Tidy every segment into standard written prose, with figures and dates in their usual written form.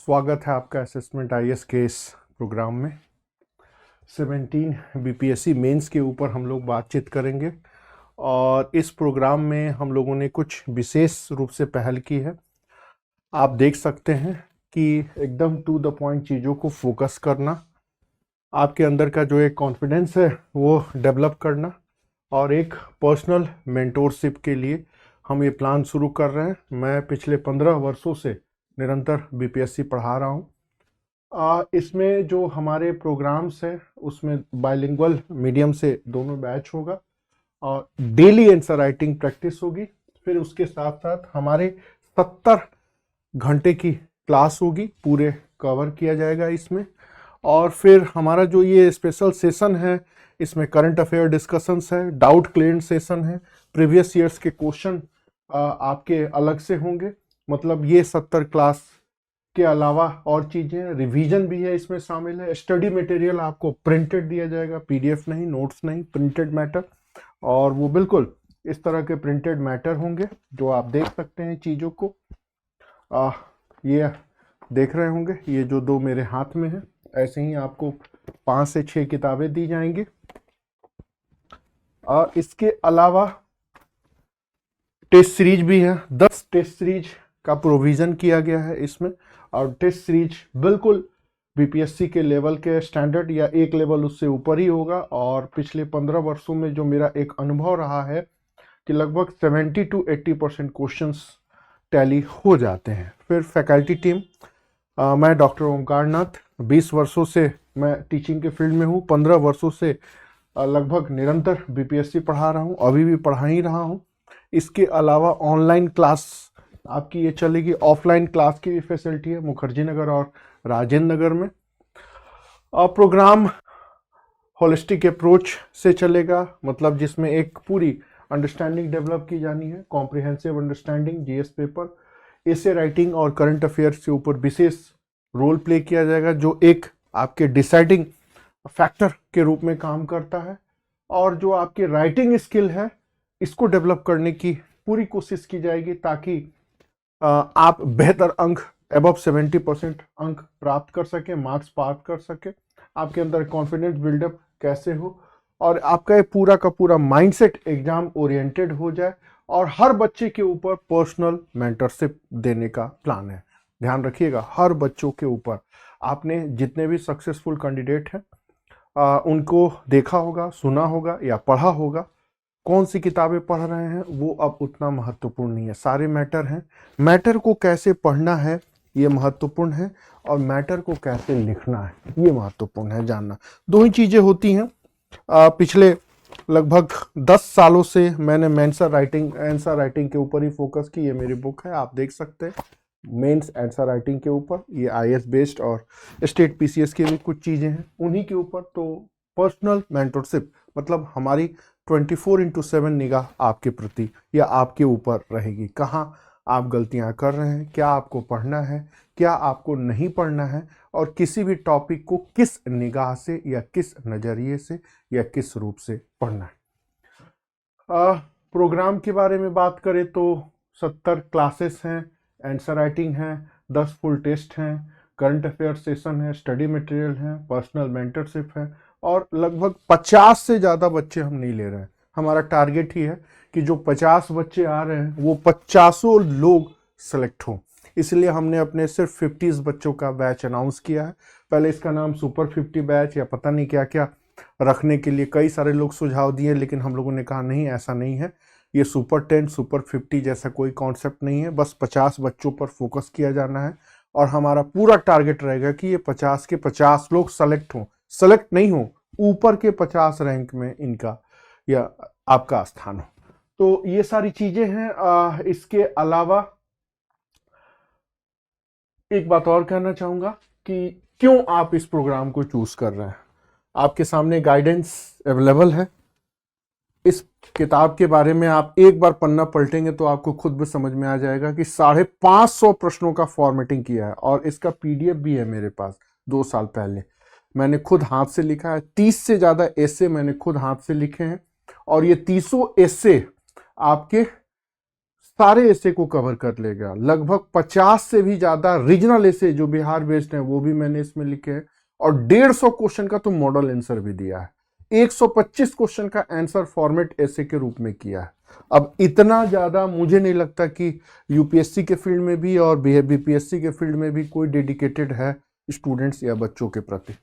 स्वागत है आपका असेसमेंट आईएएस के इस प्रोग्राम में। 17 बीपीएससी मेंस के ऊपर हम लोग बातचीत करेंगे और इस प्रोग्राम में हम लोगों ने कुछ विशेष रूप से पहल की है। आप देख सकते हैं कि एकदम टू द पॉइंट चीज़ों को फोकस करना, आपके अंदर का जो एक कॉन्फिडेंस है वो डेवलप करना और एक पर्सनल मेंटोरशिप के लिए हम ये प्लान शुरू कर रहे हैं। मैं पिछले 15 वर्षों से निरंतर बीपीएससी पढ़ा रहा हूँ। इसमें जो हमारे प्रोग्राम्स हैं उसमें बाइलिंगुअल मीडियम से दोनों बैच होगा और डेली आंसर राइटिंग प्रैक्टिस होगी। फिर उसके साथ साथ हमारे 70 घंटे की क्लास होगी, पूरे कवर किया जाएगा इसमें। और फिर हमारा जो ये स्पेशल सेशन है इसमें करंट अफेयर डिस्कशंस है, डाउट क्लियरेंस सेशन है, प्रीवियस ईयर्स के क्वेश्चन आपके अलग से होंगे। मतलब ये 70 क्लास के अलावा और चीज़ें, रिवीजन भी है इसमें शामिल है। स्टडी मटेरियल आपको प्रिंटेड दिया जाएगा, पीडीएफ नहीं, नोट्स नहीं, प्रिंटेड मैटर। और वो बिल्कुल इस तरह के प्रिंटेड मैटर होंगे जो आप देख सकते हैं चीज़ों को। ये देख रहे होंगे, ये जो दो मेरे हाथ में है, ऐसे ही आपको 5 से 6 किताबें दी जाएंगी। इसके अलावा टेस्ट सीरीज भी है, 10 टेस्ट सीरीज का प्रोविज़न किया गया है इसमें। और टेस्ट सीरीज बिल्कुल बीपीएससी के लेवल के स्टैंडर्ड या एक लेवल उससे ऊपर ही होगा। और पिछले 15 वर्षों में जो मेरा एक अनुभव रहा है कि लगभग 70 to 80% क्वेश्चंस टैली हो जाते हैं। फिर फैकल्टी टीम, मैं डॉक्टर ओमकार नाथ, 20 वर्षों से मैं टीचिंग के फील्ड में हूँ। 15 वर्षों से लगभग निरंतर बीपीएससी पढ़ा रहा हूँ, अभी भी पढ़ा ही रहा हूँ। इसके अलावा ऑनलाइन क्लास आपकी ये चलेगी, ऑफलाइन क्लास की भी फैसिलिटी है मुखर्जी नगर और राजेंद्र नगर में। प्रोग्राम होलिस्टिक अप्रोच से चलेगा, मतलब जिसमें एक पूरी अंडरस्टैंडिंग डेवलप की जानी है, comprehensive understanding, GS paper, essay writing और करंट अफेयर्स के ऊपर विशेष रोल प्ले किया जाएगा जो एक आपके डिसाइडिंग फैक्टर के रूप में काम करता है। और जो आपकी राइटिंग स्किल है इसको डेवलप करने की पूरी कोशिश की जाएगी ताकि आप बेहतर अंक, अबव 70% अंक प्राप्त कर सकें, मार्क्स प्राप्त कर सकें। आपके अंदर कॉन्फिडेंस बिल्डअप कैसे हो और आपका ये पूरा का पूरा माइंडसेट एग्जाम ओरिएंटेड हो जाए। और हर बच्चे के ऊपर पर्सनल मेंटरशिप देने का प्लान है। ध्यान रखिएगा, हर बच्चों के ऊपर। आपने जितने भी सक्सेसफुल कैंडिडेट हैं उनको देखा होगा, सुना होगा या पढ़ा होगा। कौन सी किताबें पढ़ रहे हैं वो अब उतना महत्वपूर्ण नहीं है, सारे मैटर हैं। मैटर को कैसे पढ़ना है ये महत्वपूर्ण है और मैटर को कैसे लिखना है ये महत्वपूर्ण है जानना। दो ही चीज़ें होती हैं। पिछले लगभग 10 सालों से मैंने आंसर राइटिंग के ऊपर ही फोकस की। ये मेरी बुक है, आप देख सकते हैं, मेंस आंसर राइटिंग के ऊपर। ये आईएएस बेस्ड और स्टेट पीसीएस की भी कुछ चीज़ें हैं उन्हीं के ऊपर। तो पर्सनल मेंटरशिप मतलब हमारी 24/7 निगाह आपके प्रति या आपके ऊपर रहेगी। कहाँ आप गलतियां कर रहे हैं, क्या आपको पढ़ना है, क्या आपको नहीं पढ़ना है, और किसी भी टॉपिक को किस निगाह से या किस नज़रिए से या किस रूप से पढ़ना है। प्रोग्राम के बारे में बात करें तो 70 क्लासेस हैं, आंसर राइटिंग है, 10 फुल टेस्ट हैं, करंट अफेयर सेशन है, स्टडी मटेरियल है, पर्सनल मेंटरशिप है। और लगभग 50 से ज़्यादा बच्चे हम नहीं ले रहे हैं। हमारा टारगेट ही है कि जो 50 बच्चे आ रहे हैं वो 50 लोग सेलेक्ट हों। इसलिए हमने अपने सिर्फ 50 बच्चों का बैच अनाउंस किया है। पहले इसका नाम सुपर 50 बैच या पता नहीं क्या क्या रखने के लिए कई सारे लोग सुझाव दिए, लेकिन हम लोगों ने कहा नहीं, ऐसा नहीं है। ये सुपर 10, सुपर 50 जैसा कोई कॉन्सेप्ट नहीं है। बस 50 बच्चों पर फोकस किया जाना है और हमारा पूरा टारगेट रहेगा कि ये 50 के 50 लोग सेलेक्ट हों। सेलेक्ट नहीं हो, ऊपर के 50 रैंक में इनका या आपका स्थान हो। तो ये सारी चीजें हैं। इसके अलावा एक बात और कहना चाहूंगा कि क्यों आप इस प्रोग्राम को चूज कर रहे हैं। आपके सामने गाइडेंस अवेलेबल है। इस किताब के बारे में आप एक बार पन्ना पलटेंगे तो आपको खुद भी समझ में आ जाएगा कि 550 प्रश्नों का फॉर्मेटिंग किया है और इसका पीडीएफ भी है मेरे पास। 2 साल पहले मैंने खुद हाथ से लिखा है। 30 से ज़्यादा एसे मैंने खुद हाथ से लिखे हैं और ये 30 एसे आपके सारे ऐसे को कवर कर लेगा। लगभग 50 से भी ज्यादा रीजनल ऐसे जो बिहार बेस्ड हैं वो भी मैंने इसमें लिखे हैं, और 150 क्वेश्चन का तो मॉडल आंसर भी दिया है। 125 क्वेश्चन का आंसर फॉर्मेट ऐसे के रूप में किया है। अब इतना ज्यादा मुझे नहीं लगता कि यूपीएससी के फील्ड में भी और बीपीएससी के फील्ड में भी कोई डेडिकेटेड है स्टूडेंट्स या बच्चों के प्रति।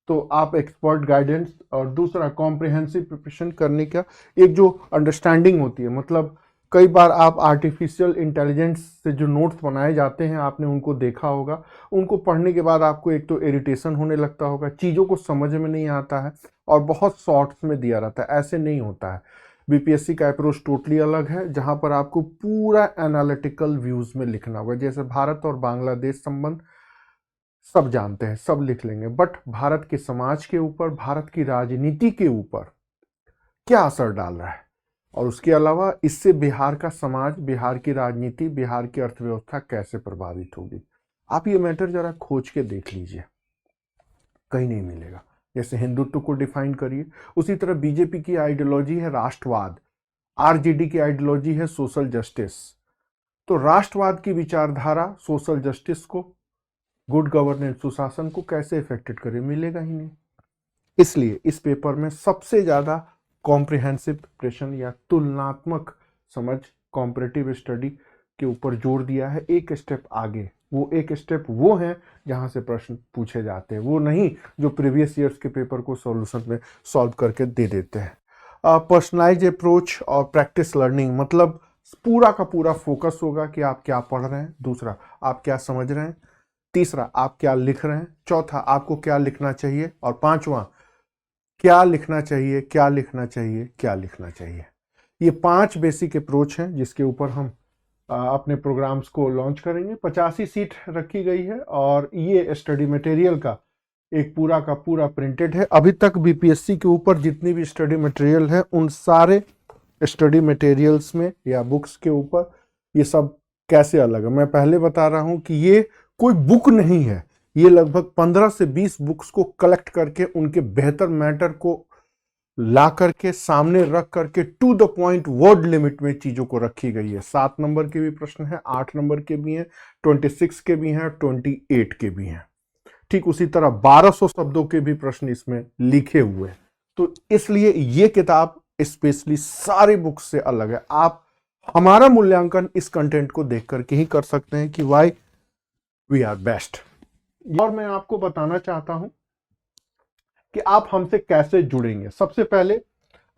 तो आप एक्सपर्ट गाइडेंस और दूसरा कॉम्प्रिहेंसिव प्रिपरेशन करने का एक जो अंडरस्टैंडिंग होती है, मतलब कई बार आप आर्टिफिशियल इंटेलिजेंस से जो नोट्स बनाए जाते हैं आपने उनको देखा होगा, उनको पढ़ने के बाद आपको एक तो इरिटेशन होने लगता होगा, चीज़ों को समझ में नहीं आता है और बहुत शॉर्ट्स में दिया रहता है। ऐसे नहीं होता है। बीपीएससी का अप्रोच टोटली अलग है, जहां पर आपको पूरा एनालिटिकल व्यूज में लिखना होगा। जैसे भारत और बांग्लादेश संबंध सब जानते हैं, सब लिख लेंगे, बट भारत के समाज के ऊपर, भारत की राजनीति के ऊपर क्या असर डाल रहा है, और उसके अलावा इससे बिहार का समाज, बिहार की राजनीति, बिहार की अर्थव्यवस्था कैसे प्रभावित होगी। आप ये मैटर जरा खोज के देख लीजिए, कहीं नहीं मिलेगा। जैसे हिंदुत्व को डिफाइन करिए, उसी तरह बीजेपी की आइडियोलॉजी है राष्ट्रवाद, आरजेडी की आइडियोलॉजी है सोशल जस्टिस। तो राष्ट्रवाद की विचारधारा सोशल जस्टिस को, गुड गवर्नेंस, सुशासन को कैसे इफेक्टेड करे, मिलेगा ही नहीं। इसलिए इस पेपर में सबसे ज्यादा कॉम्प्रिहेंसिव प्रिपरेशन या तुलनात्मक समझ, कॉम्परेटिव स्टडी के ऊपर जोर दिया है। एक स्टेप आगे, वो एक स्टेप वो है जहां से प्रश्न पूछे जाते हैं, वो नहीं जो प्रीवियस ईयर्स के पेपर को सॉल्यूशन में सॉल्व करके दे देते हैं। पर्सनलाइज अप्रोच और प्रैक्टिस लर्निंग, मतलब पूरा का पूरा फोकस होगा कि आप क्या पढ़ रहे हैं, दूसरा आप क्या समझ रहे हैं, तीसरा आप क्या लिख रहे हैं, चौथा आपको क्या लिखना चाहिए, और पांचवा क्या लिखना चाहिए, क्या लिखना चाहिए, क्या लिखना चाहिए। ये 5 बेसिक अप्रोच हैं जिसके ऊपर हम अपने प्रोग्राम्स को लॉन्च करेंगे। 85 सीट रखी गई है और ये स्टडी मटेरियल का एक पूरा का पूरा प्रिंटेड है। अभी तक बीपीएससी के ऊपर जितनी भी स्टडी मटेरियल है उन सारे स्टडी मटेरियल्स में या बुक्स के ऊपर ये सब कैसे अलग है, मैं पहले बता रहा हूं कि ये कोई बुक नहीं है, ये लगभग 15 से 20 बुक्स को कलेक्ट करके उनके बेहतर मैटर को ला करके सामने रख करके to the point word limit में चीजों को रखी गई है। 7 नंबर के भी प्रश्न हैं, 8 नंबर के भी हैं, 26 के भी हैं, 28 के भी हैं। ठीक उसी तरह 1200 शब्दों के भी प्रश्न इसमें लिखे हुए हैं। तो इसलिए ये किताब स्पेशली सारी बुक्स से अलग है। आप हमारा मूल्यांकन इस कंटेंट को देख करके ही कर सकते हैं कि वाई वी आर बेस्ट। और मैं आपको बताना चाहता हूं कि आप हमसे कैसे जुड़ेंगे। सबसे पहले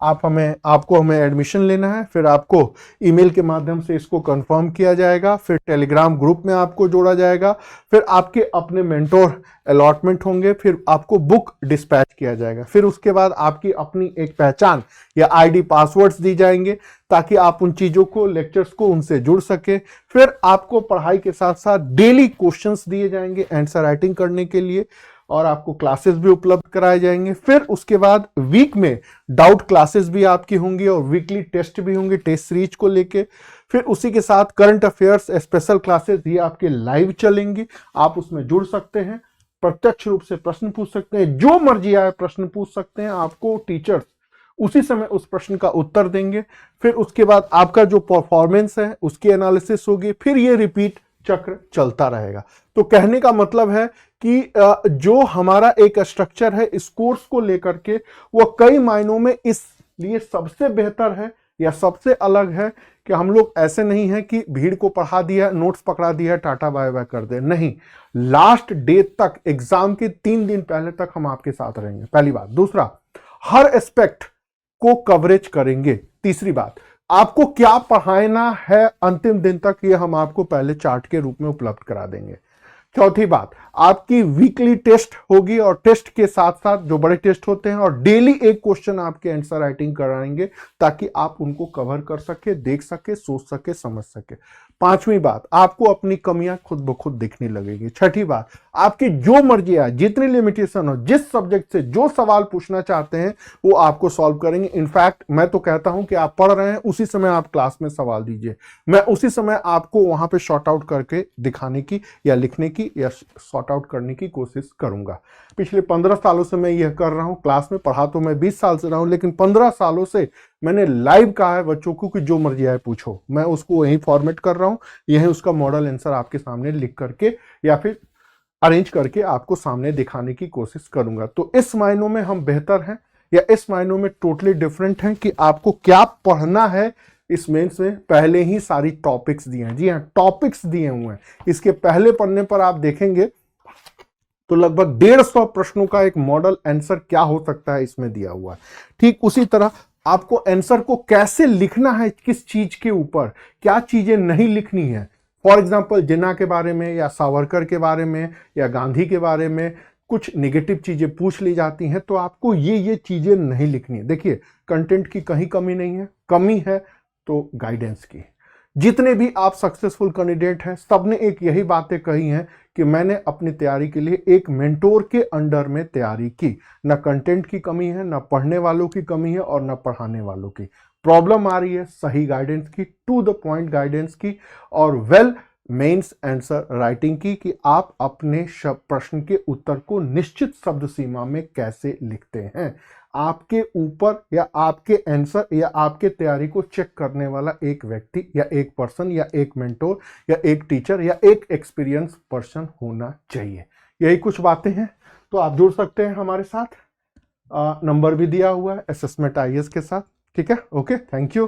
आपको हमें एडमिशन लेना है, फिर आपको ईमेल के माध्यम से इसको कंफर्म किया जाएगा, फिर टेलीग्राम ग्रुप में आपको जोड़ा जाएगा, फिर आपके अपने मेंटोर अलॉटमेंट होंगे, फिर आपको बुक डिस्पैच किया जाएगा, फिर उसके बाद आपकी अपनी एक पहचान या आईडी पासवर्ड्स दी जाएंगे ताकि आप उन चीजों को, लेक्चर्स को उनसे जुड़ सके। फिर आपको पढ़ाई के साथ साथ डेली क्वेश्चंस दिए जाएंगे आंसर राइटिंग करने के लिए, और आपको क्लासेस भी उपलब्ध कराए जाएंगे। फिर उसके बाद वीक में डाउट क्लासेस भी आपकी होंगी और वीकली टेस्ट भी होंगे टेस्ट सीरीज को लेके। फिर उसी के साथ करंट अफेयर्स स्पेशल क्लासेस ये आपके लाइव चलेंगी, आप उसमें जुड़ सकते हैं, प्रत्यक्ष रूप से प्रश्न पूछ सकते हैं, जो मर्जी आए प्रश्न पूछ सकते हैं, आपको टीचर्स उसी समय उस प्रश्न का उत्तर देंगे। फिर उसके बाद आपका जो परफॉर्मेंस है उसकी एनालिसिस होगी, फिर ये रिपीट चक्र चलता रहेगा। तो कहने का मतलब है कि जो हमारा एक स्ट्रक्चर है इस कोर्स को लेकर के, वो कई मायनों में इसलिए सबसे बेहतर है या सबसे अलग है कि हम लोग ऐसे नहीं है कि भीड़ को पढ़ा दिया, नोट्स पकड़ा दिया, टाटा बाय बाय कर दे, नहीं, लास्ट डे तक, एग्जाम के 3 दिन पहले तक हम आपके साथ रहेंगे, पहली बात। दूसरा, हर एस्पेक्ट को कवरेज करेंगे। तीसरी बात, आपको क्या पढ़ाना है अंतिम दिन तक ये हम आपको पहले चार्ट के रूप में उपलब्ध करा देंगे। चौथी बात, आपकी वीकली टेस्ट होगी और टेस्ट के साथ साथ जो बड़े टेस्ट होते हैं, और डेली एक क्वेश्चन आपके आंसर राइटिंग कराएंगे ताकि आप उनको कवर कर सके, देख सके, सोच सके, समझ सके। पांचवी बात, आपको अपनी कमियां खुद ब खुद दिखने लगेगी। छठी बात, आपकी जो मर्जी है, जितनी लिमिटेशन हो, जिस सब्जेक्ट से जो सवाल पूछना चाहते हैं वो आपको सॉल्व करेंगे। इनफैक्ट मैं तो कहता हूं कि आप पढ़ रहे हैं उसी समय आप क्लास में सवाल दीजिए, मैं उसी समय आपको वहां पे शॉर्ट आउट करके दिखाने की या लिखने की या सॉर्ट आउट करने की कोशिश करूंगा। पिछले 15 सालों से मैं यह कर रहा हूं, क्लास में पढ़ा तो मैं 20 साल से रहा हूं, लेकिन 15 सालों से मैंने लाइव कहा है बच्चों को कि जो मर्जी आए पूछो, मैं उसको वहीं फॉर्मेट कर रहा हूं, यही उसका मॉडल आंसर आपके सामने लिख करके या फिर अरेंज करके आपको सामने दिखाने की कोशिश करूंगा। तो इस मायनों में हम बेहतर हैं या इस मायनों में टोटली डिफरेंट हैं कि आपको क्या पढ़ना है इस मेंस में पहले ही सारी टॉपिक्स दिए हैं। जी हाँ, टॉपिक्स दिए हुए हैं। इसके पहले पन्ने पर आप देखेंगे तो लगभग 150 प्रश्नों का एक मॉडल आंसर क्या हो सकता है इसमें दिया हुआ है। ठीक उसी तरह आपको आंसर को कैसे लिखना है, किस चीज के ऊपर क्या चीजें नहीं लिखनी है। फॉर एग्जाम्पल जिन्ना के बारे में या सावरकर के बारे में या गांधी के बारे में कुछ निगेटिव चीजें पूछ ली जाती हैं तो आपको ये चीजें नहीं लिखनी है। देखिए, कंटेंट की कहीं कमी नहीं है, कमी है तो गाइडेंस की। जितने भी आप सक्सेसफुल कैंडिडेट हैं सबने एक यही बातें कही हैं कि मैंने अपनी तैयारी के लिए एक मेंटोर के अंडर में तैयारी की। ना कंटेंट की कमी है, ना पढ़ने वालों की कमी है और ना पढ़ाने वालों की। प्रॉब्लम आ रही है सही गाइडेंस की, टू द पॉइंट गाइडेंस की और वेल मेंस आंसर राइटिंग की कि आप अपने प्रश्न के उत्तर को निश्चित शब्द सीमा में कैसे लिखते हैं। आपके ऊपर या आपके आंसर या आपके तैयारी को चेक करने वाला एक व्यक्ति या एक पर्सन या एक मेंटोर या एक टीचर या एक एक्सपीरियंस पर्सन होना चाहिए। यही कुछ बातें हैं। तो आप जुड़ सकते हैं हमारे साथ, नंबर भी दिया हुआ है असेसमेंट IAS के साथ। ठीक है, ओके, थैंक यू।